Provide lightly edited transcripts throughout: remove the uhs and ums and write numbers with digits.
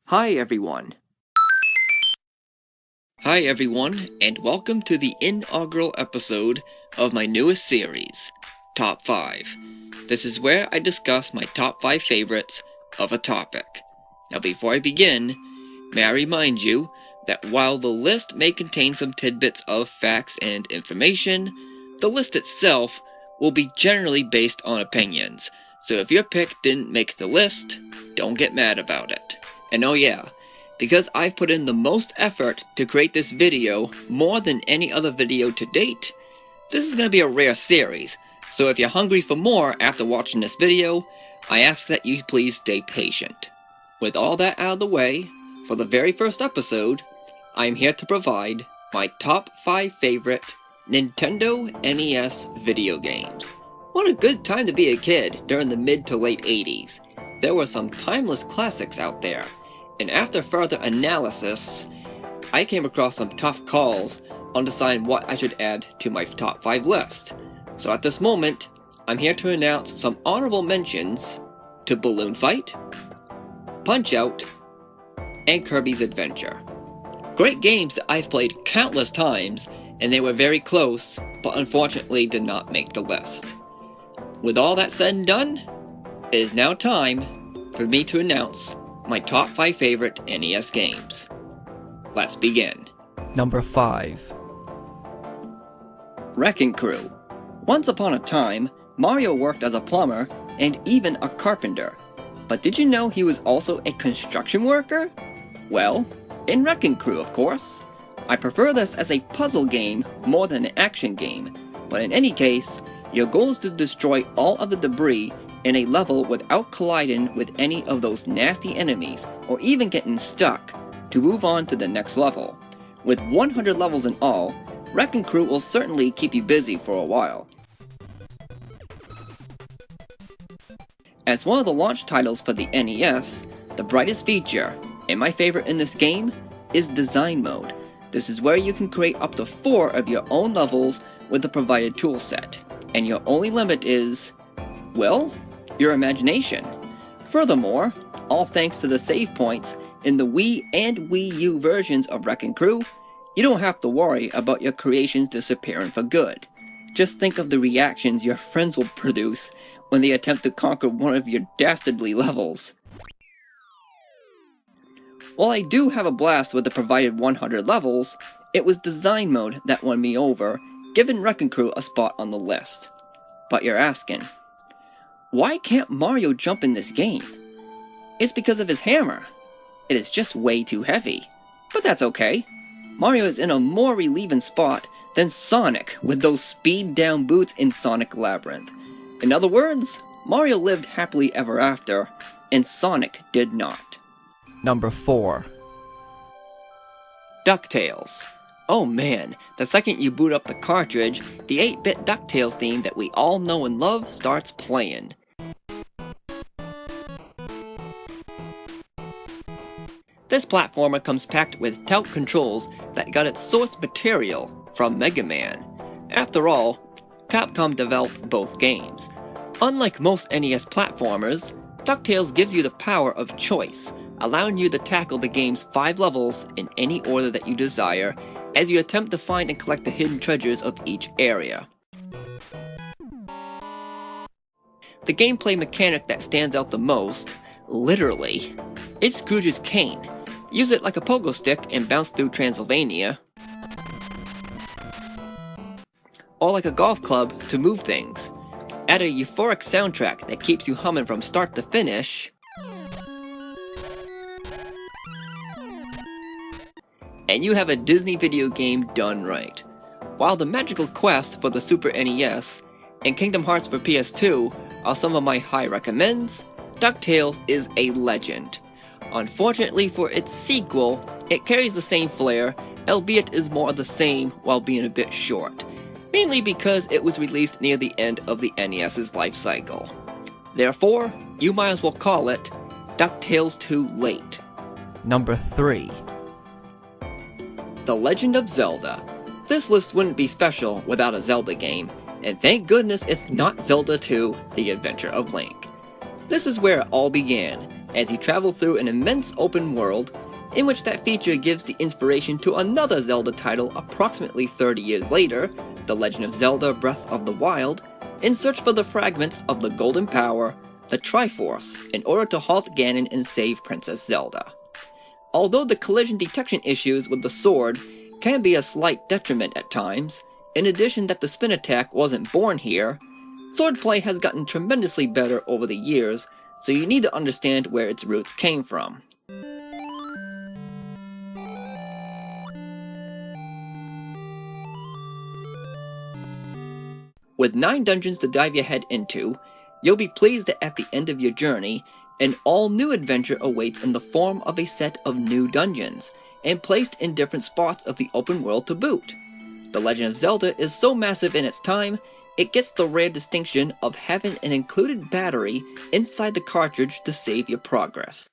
Hi everyone. Hi everyone, and welcome to the inaugural episode of my newest series, Top 5. This is where I discuss my top 5 favorites of a topic. Now before I begin, may I remind you that while the list may contain some tidbits of facts and information, the list itself will be generally based on opinions, so if your pick didn't make the list, don't get mad about it. And oh yeah, because I've put in the most effort to create this video more than any other video to date, this is going to be a rare series, so if you're hungry for more after watching this video, I ask that you please stay patient. With all that out of the way, for the very first episode, I am here to provide my top 5 favorite Nintendo NES video games. What a good time to be a kid during the mid to late 80s. There were some timeless classics out there, and after further analysis, I came across some tough calls on deciding what I should add to my top 5 list. So at this moment, I'm here to announce some honorable mentions to Balloon Fight, Punch-Out, and Kirby's Adventure. Great games that I've played countless times, and they were very close, but unfortunately did not make the list. With all that said and done, it is now time for me to announce my top 5 favorite NES games. Let's begin. Number 5. Wrecking Crew. Once upon a time, Mario worked as a plumber and even a carpenter. But did you know he was also a construction worker? Well, in Wrecking Crew, of course. I prefer this as a puzzle game more than an action game, but in any case, your goal is to destroy all of the debris in a level without colliding with any of those nasty enemies or even getting stuck to move on to the next level. With 100 levels in all, Wrecking Crew will certainly keep you busy for a while. As one of the launch titles for the NES, the brightest feature, and my favorite in this game, is Design Mode. This is where you can create up to 4 of your own levels with the provided toolset, and your only limit is, well, your imagination. Furthermore, all thanks to the save points in the Wii and Wii U versions of Wrecking Crew, you don't have to worry about your creations disappearing for good. Just think of the reactions your friends will produce when they attempt to conquer one of your dastardly levels. While I do have a blast with the provided 100 levels, it was Design Mode that won me over, giving Wrecking Crew a spot on the list. But you're asking, why can't Mario jump in this game? It's because of his hammer. It is just way too heavy. But that's okay. Mario is in a more relieving spot than Sonic with those speed down boots in Sonic Labyrinth. In other words, Mario lived happily ever after, and Sonic did not. Number 4. DuckTales. Oh man, the second you boot up the cartridge, the 8-bit DuckTales theme that we all know and love starts playing. This platformer comes packed with tout controls that got its source material from Mega Man. After all, Capcom developed both games. Unlike most NES platformers, DuckTales gives you the power of choice, allowing you to tackle the game's 5 levels in any order that you desire, as you attempt to find and collect the hidden treasures of each area. The gameplay mechanic that stands out the most, literally, is Scrooge's cane. Use it like a pogo stick and bounce through Transylvania, or like a golf club to move things. Add a euphoric soundtrack that keeps you humming from start to finish, and you have a Disney video game done right. While the Magical Quest for the Super NES and Kingdom Hearts for PS2 are some of my high recommends, DuckTales is a legend. Unfortunately for its sequel, it carries the same flair, albeit is more of the same while being a bit short, mainly because it was released near the end of the NES's life cycle. Therefore, you might as well call it DuckTales Too Late. Number 3. The Legend of Zelda. This list wouldn't be special without a Zelda game, and thank goodness it's not Zelda 2: The Adventure of Link. This is where it all began, as you travel through an immense open world, in which that feature gives the inspiration to another Zelda title approximately 30 years later, The Legend of Zelda Breath of the Wild, in search for the fragments of the Golden Power, the Triforce, in order to halt Ganon and save Princess Zelda. Although the collision detection issues with the sword can be a slight detriment at times, in addition that the spin attack wasn't born here, swordplay has gotten tremendously better over the years, so you need to understand where its roots came from. With 9 dungeons to dive your head into, you'll be pleased that at the end of your journey, an all-new adventure awaits in the form of a set of new dungeons, and placed in different spots of the open world to boot. The Legend of Zelda is so massive in its time, it gets the rare distinction of having an included battery inside the cartridge to save your progress.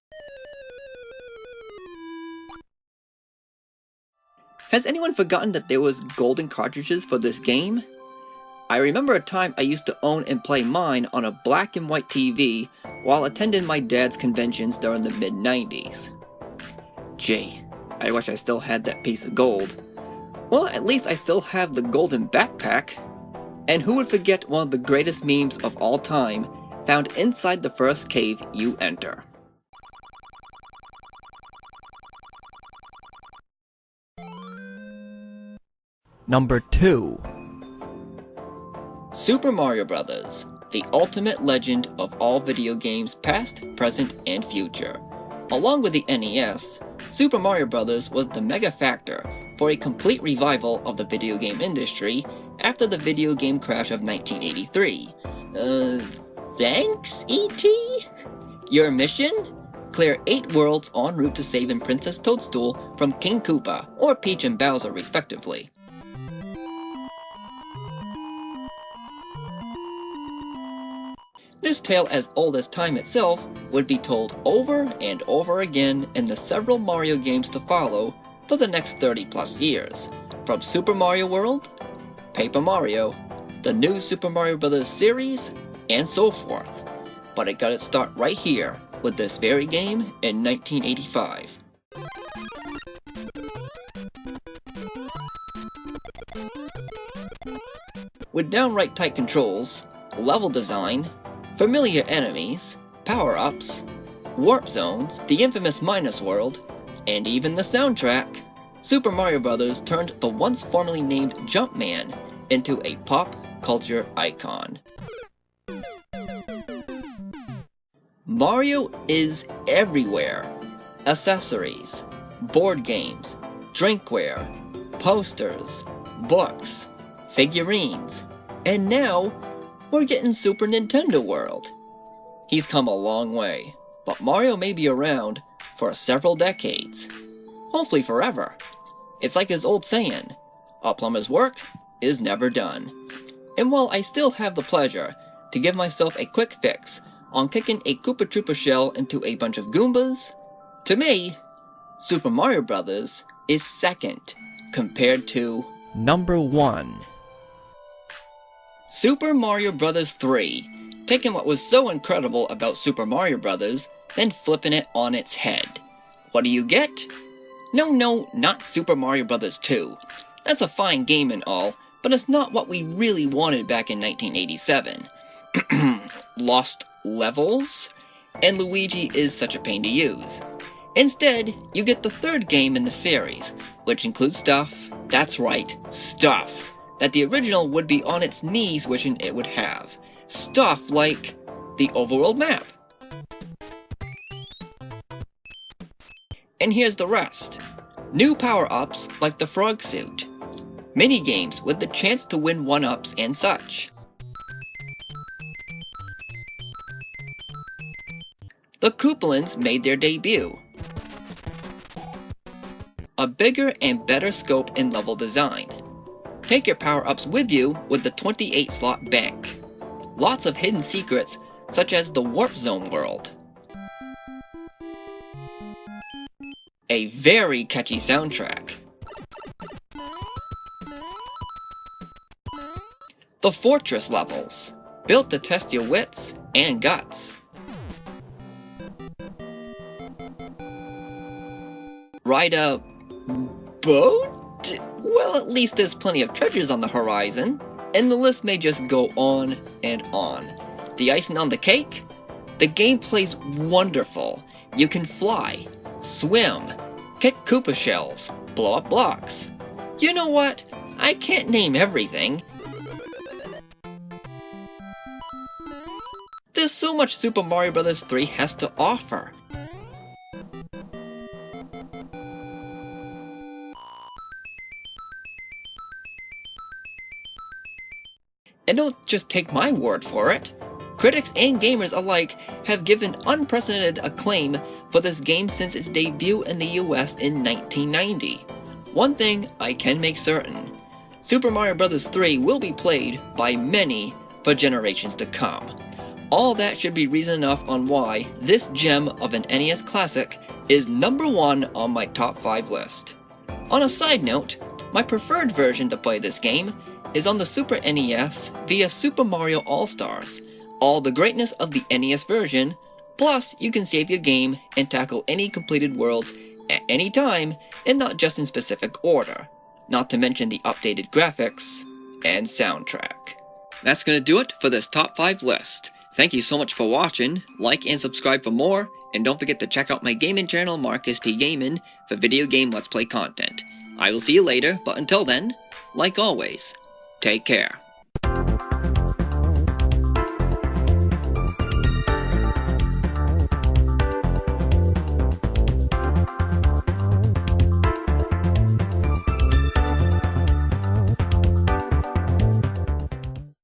Has anyone forgotten that there was golden cartridges for this game? I remember a time I used to own and play mine on a black and white TV while attending my dad's conventions during the mid-90s. Gee, I wish I still had that piece of gold. Well, at least I still have the golden backpack. And who would forget one of the greatest memes of all time, found inside the first cave you enter. Number 2. Super Mario Bros., the ultimate legend of all video games past, present, and future. Along with the NES, Super Mario Bros. Was the mega factor for a complete revival of the video game industry after the video game crash of 1983. Thanks, E.T.? Your mission? Clear 8 worlds en route to saving Princess Toadstool from King Koopa, or Peach and Bowser respectively. This tale, as old as time itself, would be told over and over again in the several Mario games to follow for the next 30 plus years, from Super Mario World, Paper Mario, the new Super Mario Bros. Series, and so forth. But it got its start right here with this very game in 1985. With downright tight controls, level design, familiar enemies, power-ups, warp zones, the infamous Minus World, and even the soundtrack, Super Mario Bros. Turned the once formerly named Jumpman into a pop culture icon. Mario is everywhere. Accessories, board games, drinkware, posters, books, figurines, and now we're getting Super Nintendo World. He's come a long way, but Mario may be around for several decades. Hopefully forever. It's like his old saying, a plumber's work is never done. And while I still have the pleasure to give myself a quick fix on kicking a Koopa Troopa shell into a bunch of Goombas, to me, Super Mario Bros. Is second compared to Number 1. Super Mario Bros. 3, taking what was so incredible about Super Mario Bros., then flipping it on its head. What do you get? No, not Super Mario Bros. 2. That's a fine game and all, but it's not what we really wanted back in 1987. Lost levels? And Luigi is such a pain to use. Instead, you get the third game in the series, which includes stuff, that's right, stuff, that the original would be on its knees wishing it would have. Stuff like the overworld map. And here's the rest. New power-ups like the frog suit. Minigames with the chance to win 1-ups and such. The Koopalins made their debut. A bigger and better scope in level design. Take your power-ups with you with the 28-slot bank. Lots of hidden secrets, such as the Warp Zone world. A very catchy soundtrack. The Fortress levels, built to test your wits and guts. Ride a boat? Well, at least there's plenty of treasures on the horizon, and the list may just go on and on. The icing on the cake? The gameplay's wonderful. You can fly, swim, kick Koopa shells, blow up blocks. You know what? I can't name everything. There's so much Super Mario Bros. 3 has to offer. And don't just take my word for it. Critics and gamers alike have given unprecedented acclaim for this game since its debut in the US in 1990. One thing I can make certain, Super Mario Bros. 3 will be played by many for generations to come. All that should be reason enough on why this gem of an NES classic is number 1 on my top 5 list. On a side note, my preferred version to play this game is on the Super NES via Super Mario All-Stars. All the greatness of the NES version, plus you can save your game and tackle any completed worlds at any time and not just in specific order, not to mention the updated graphics and soundtrack. That's gonna do it for this top 5 list. Thank you so much for watching, like and subscribe for more, and don't forget to check out my gaming channel Markis P Gaming for video game Let's Play content. I will see you later, but until then, like always, take care.